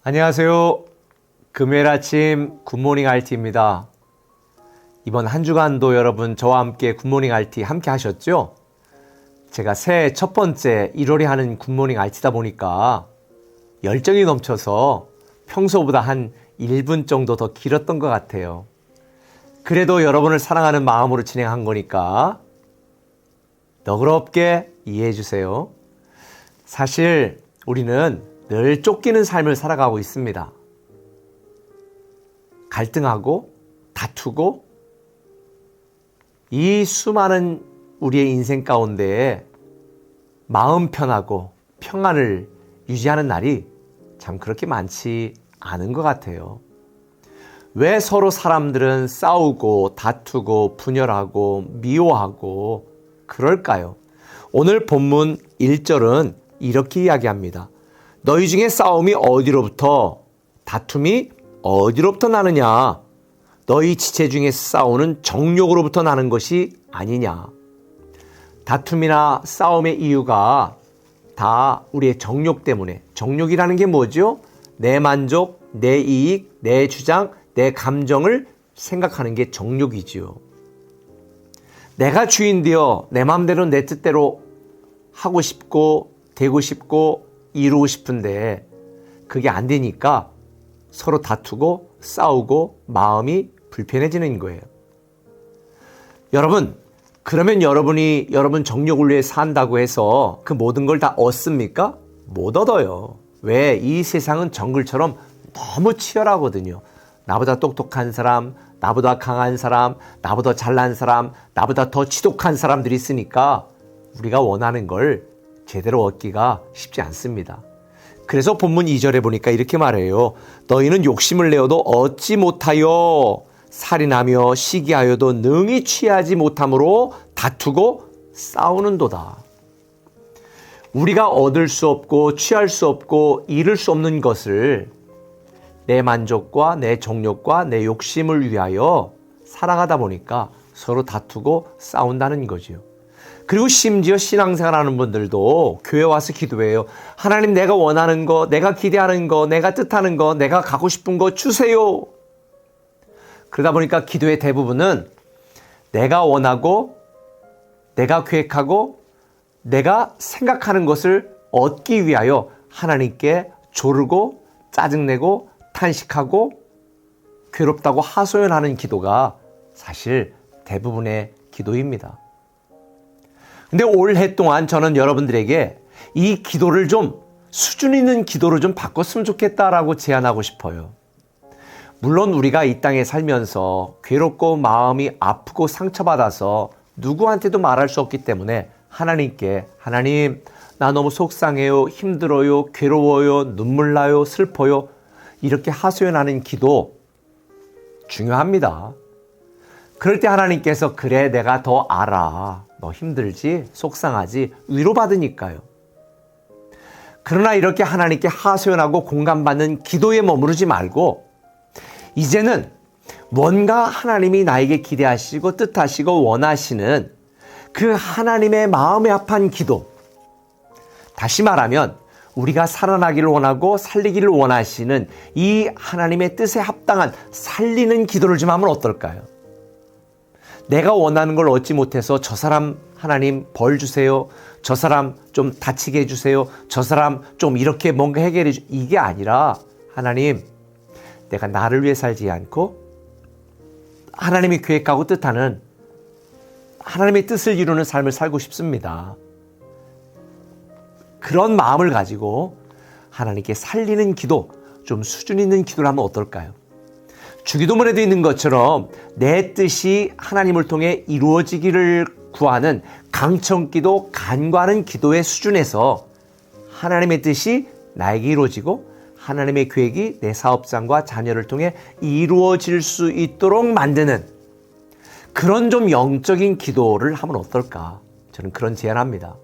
안녕하세요. 금요일 아침 굿모닝 RT입니다. 이번 한 주간도 여러분 저와 함께 굿모닝 RT 함께 하셨죠? 제가 새해 첫 번째 1월에 하는 굿모닝 RT다 보니까 열정이 넘쳐서 평소보다 한 1분 정도 더 길었던 것 같아요. 그래도 여러분을 사랑하는 마음으로 진행한 거니까 너그럽게 이해해 주세요. 사실 우리는 늘 쫓기는 삶을 살아가고 있습니다. 갈등하고 다투고 이 수많은 우리의 인생 가운데 마음 편하고 평안을 유지하는 날이 참 그렇게 많지 않은 것 같아요. 왜 서로 사람들은 싸우고 다투고 분열하고 미워하고 그럴까요? 오늘 본문 1절은 이렇게 이야기합니다. 너희 중에 싸움이 어디로부터 다툼이 어디로부터 나느냐? 너희 지체 중에 싸우는 정욕으로부터 나는 것이 아니냐? 다툼이나 싸움의 이유가 다 우리의 정욕 때문에. 정욕이라는 게 뭐죠? 내 만족, 내 이익, 내 주장, 내 감정을 생각하는 게 정욕이지요. 내가 주인 되어 내 마음대로 내 뜻대로 하고 싶고 되고 싶고 이루고 싶은데 그게 안 되니까 서로 다투고 싸우고 마음이 불편해지는 거예요. 여러분, 그러면 여러분이 여러분 정욕을 위해 산다고 해서 그 모든 걸 다 얻습니까? 못 얻어요. 왜? 이 세상은 정글처럼 너무 치열하거든요. 나보다 똑똑한 사람, 나보다 강한 사람, 나보다 잘난 사람, 나보다 더 지독한 사람들이 있으니까 우리가 원하는 걸 제대로 얻기가 쉽지 않습니다. 그래서 본문 2절에 보니까 이렇게 말해요. 너희는 욕심을 내어도 얻지 못하여 살인하며 시기하여도 능히 취하지 못함으로 다투고 싸우는도다. 우리가 얻을 수 없고 취할 수 없고 이룰 수 없는 것을 내 만족과 내 정욕과 내 욕심을 위하여 살아가다 보니까 서로 다투고 싸운다는 거지요. 그리고 심지어 신앙생활하는 분들도 교회 와서 기도해요. 하나님, 내가 원하는 거, 내가 기대하는 거, 내가 뜻하는 거, 내가 갖고 싶은 거 주세요. 그러다 보니까 기도의 대부분은 내가 원하고 내가 계획하고 내가 생각하는 것을 얻기 위하여 하나님께 조르고 짜증내고 탄식하고 괴롭다고 하소연하는 기도가 사실 대부분의 기도입니다. 근데 올해 동안 저는 여러분들에게 이 기도를 좀 수준 있는 기도로 좀 바꿨으면 좋겠다라고 제안하고 싶어요. 물론 우리가 이 땅에 살면서 괴롭고 마음이 아프고 상처받아서 누구한테도 말할 수 없기 때문에 하나님께 하나님, 나 너무 속상해요, 힘들어요, 괴로워요, 눈물 나요, 슬퍼요 이렇게 하소연하는 기도 중요합니다. 그럴 때 하나님께서 그래 내가 더 알아. 너 힘들지? 속상하지? 위로받으니까요. 그러나 이렇게 하나님께 하소연하고 공감받는 기도에 머무르지 말고 이제는 뭔가 하나님이 나에게 기대하시고 뜻하시고 원하시는 그 하나님의 마음에 합한 기도. 다시 말하면 우리가 살아나기를 원하고 살리기를 원하시는 이 하나님의 뜻에 합당한 살리는 기도를 좀 하면 어떨까요? 내가 원하는 걸 얻지 못해서 저 사람 하나님 벌 주세요. 저 사람 좀 다치게 해주세요. 저 사람 좀 이렇게 뭔가 해결해 주세요. 이게 아니라 하나님, 내가 나를 위해 살지 않고 하나님이 계획하고 뜻하는 하나님의 뜻을 이루는 삶을 살고 싶습니다. 그런 마음을 가지고 하나님께 살리는 기도, 좀 수준 있는 기도를 하면 어떨까요? 주기도문에도 있는 것처럼 내 뜻이 하나님을 통해 이루어지기를 구하는 강청기도, 간구하는 기도의 수준에서 하나님의 뜻이 나에게 이루어지고 하나님의 계획이 내 사업장과 자녀를 통해 이루어질 수 있도록 만드는 그런 좀 영적인 기도를 하면 어떨까? 저는 그런 제안합니다.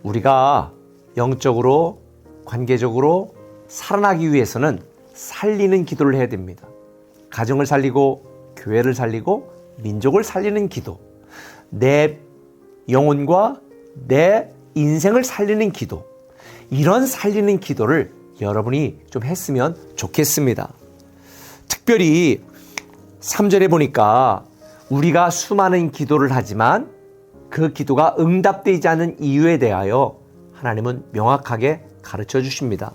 우리가 영적으로, 관계적으로 살아나기 위해서는 살리는 기도를 해야 됩니다. 가정을 살리고 교회를 살리고 민족을 살리는 기도, 내 영혼과 내 인생을 살리는 기도, 이런 살리는 기도를 여러분이 좀 했으면 좋겠습니다. 특별히 3절에 보니까 우리가 수많은 기도를 하지만 그 기도가 응답되지 않은 이유에 대하여 하나님은 명확하게 가르쳐 주십니다.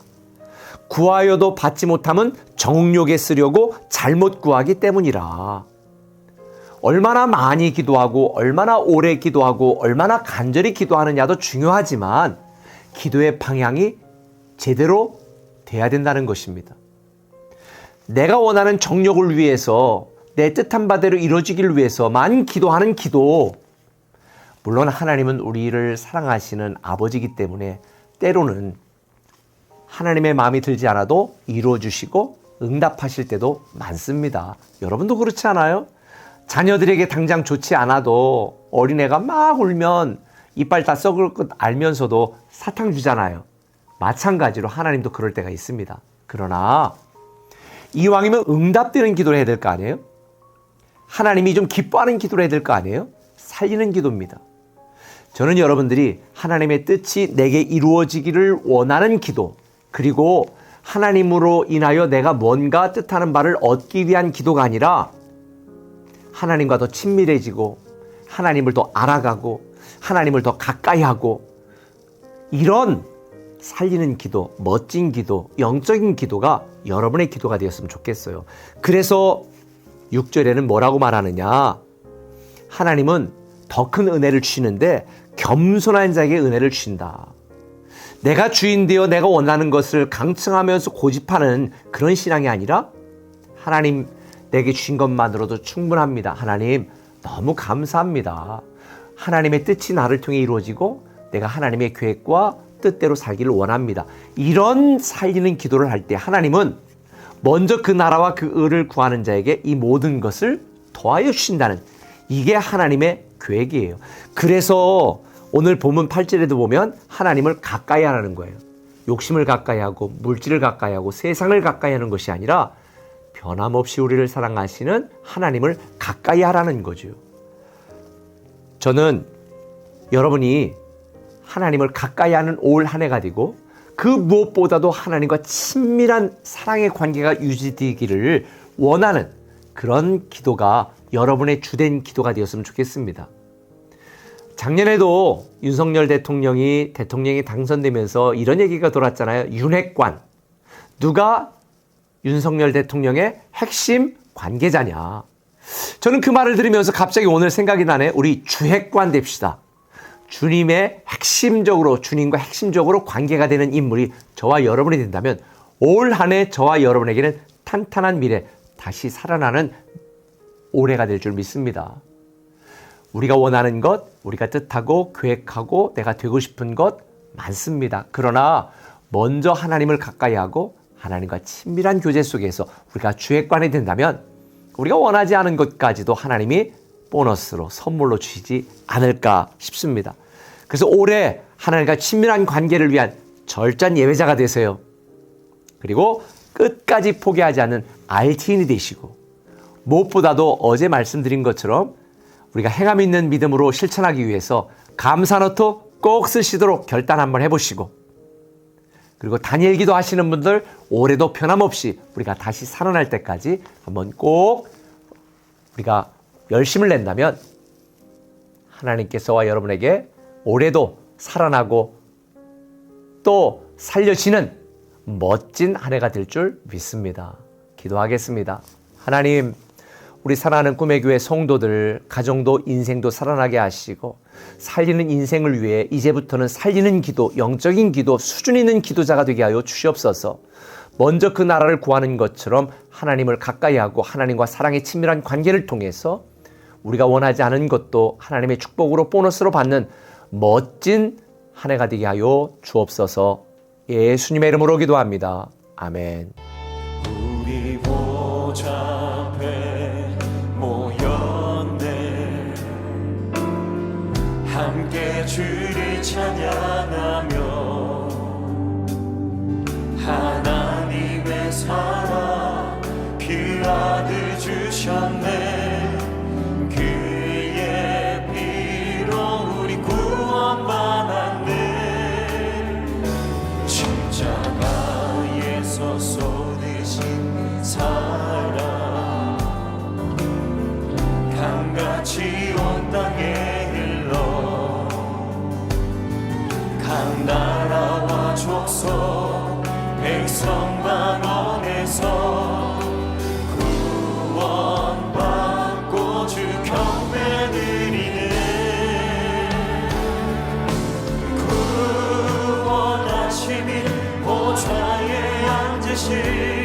구하여도 받지 못함은 정욕에 쓰려고 잘못 구하기 때문이라. 얼마나 많이 기도하고 얼마나 오래 기도하고 얼마나 간절히 기도하느냐도 중요하지만 기도의 방향이 제대로 돼야 된다는 것입니다. 내가 원하는 정욕을 위해서 내 뜻한 바대로 이루어지기를 위해서만 기도하는 기도, 물론 하나님은 우리를 사랑하시는 아버지이기 때문에 때로는 하나님의 마음이 들지 않아도 이루어주시고 응답하실 때도 많습니다. 여러분도 그렇지 않아요? 자녀들에게 당장 좋지 않아도 어린애가 막 울면 이빨 다 썩을 것 알면서도 사탕 주잖아요. 마찬가지로 하나님도 그럴 때가 있습니다. 그러나 이왕이면 응답되는 기도를 해야 될 거 아니에요? 하나님이 좀 기뻐하는 기도를 해야 될 거 아니에요? 살리는 기도입니다. 저는 여러분들이 하나님의 뜻이 내게 이루어지기를 원하는 기도, 그리고 하나님으로 인하여 내가 뭔가 뜻하는 바를 얻기 위한 기도가 아니라 하나님과 더 친밀해지고 하나님을 더 알아가고 하나님을 더 가까이 하고 이런 살리는 기도, 멋진 기도, 영적인 기도가 여러분의 기도가 되었으면 좋겠어요. 그래서 6절에는 뭐라고 말하느냐? 하나님은 더 큰 은혜를 주시는데 겸손한 자에게 은혜를 주신다. 내가 주인 되어 내가 원하는 것을 강청하면서 고집하는 그런 신앙이 아니라 하나님 내게 주신 것만으로도 충분합니다. 하나님 너무 감사합니다. 하나님의 뜻이 나를 통해 이루어지고 내가 하나님의 계획과 뜻대로 살기를 원합니다. 이런 살리는 기도를 할 때 하나님은 먼저 그 나라와 그 의를 구하는 자에게 이 모든 것을 더하여 주신다는, 이게 하나님의 계획이에요. 그래서 오늘 본문 8절에도 보면 하나님을 가까이 하라는 거예요. 욕심을 가까이 하고 물질을 가까이 하고 세상을 가까이 하는 것이 아니라 변함없이 우리를 사랑하시는 하나님을 가까이 하라는 거죠. 저는 여러분이 하나님을 가까이 하는 올 한 해가 되고 그 무엇보다도 하나님과 친밀한 사랑의 관계가 유지되기를 원하는 그런 기도가 여러분의 주된 기도가 되었으면 좋겠습니다. 작년에도 윤석열 대통령이 당선되면서 이런 얘기가 돌았잖아요. 윤핵관. 누가 윤석열 대통령의 핵심 관계자냐. 저는 그 말을 들으면서 갑자기 오늘 생각이 나네. 우리 주핵관 됩시다. 주님의 핵심적으로, 주님과 핵심적으로 관계가 되는 인물이 저와 여러분이 된다면 올 한 해 저와 여러분에게는 탄탄한 미래, 다시 살아나는 올해가 될 줄 믿습니다. 우리가 원하는 것, 우리가 뜻하고 계획하고 내가 되고 싶은 것 많습니다. 그러나 먼저 하나님을 가까이 하고 하나님과 친밀한 교제 속에서 우리가 주핵관이 된다면 우리가 원하지 않은 것까지도 하나님이 보너스로 선물로 주시지 않을까 싶습니다. 그래서 올해 하나님과 친밀한 관계를 위한 절전 예배자가 되세요. 그리고 끝까지 포기하지 않는 RT인이 되시고 무엇보다도 어제 말씀드린 것처럼 우리가 행함 있는 믿음으로 실천하기 위해서 감사노트 꼭 쓰시도록 결단 한번 해보시고, 그리고 다니엘 기도 하시는 분들 올해도 변함없이 우리가 다시 살아날 때까지 한번 꼭 우리가 열심을 낸다면 하나님께서와 여러분에게 올해도 살아나고 또 살려지는 멋진 한 해가 될 줄 믿습니다. 기도하겠습니다. 하나님, 우리 사랑하는 꿈의 교회 성도들, 가정도 인생도 살아나게 하시고 살리는 인생을 위해 이제부터는 살리는 기도, 영적인 기도, 수준 있는 기도자가 되게 하여 주시옵소서. 먼저 그 나라를 구하는 것처럼 하나님을 가까이 하고 하나님과 사랑의 친밀한 관계를 통해서 우리가 원하지 않은 것도 하나님의 축복으로 보너스로 받는 멋진 한 해가 되게 하여 주옵소서. 예수님의 이름으로 기도합니다. 아멘. 우리 보좌 앞에 모였네. 함께 주를 찬양하며 하나님의 사랑 그 아들 주셨네. 그의 피로 우리 구원받았네. 십자가의 복소 백성 방언에서 구원받고 주 경배 드리는 구원하심이 보좌에 앉으신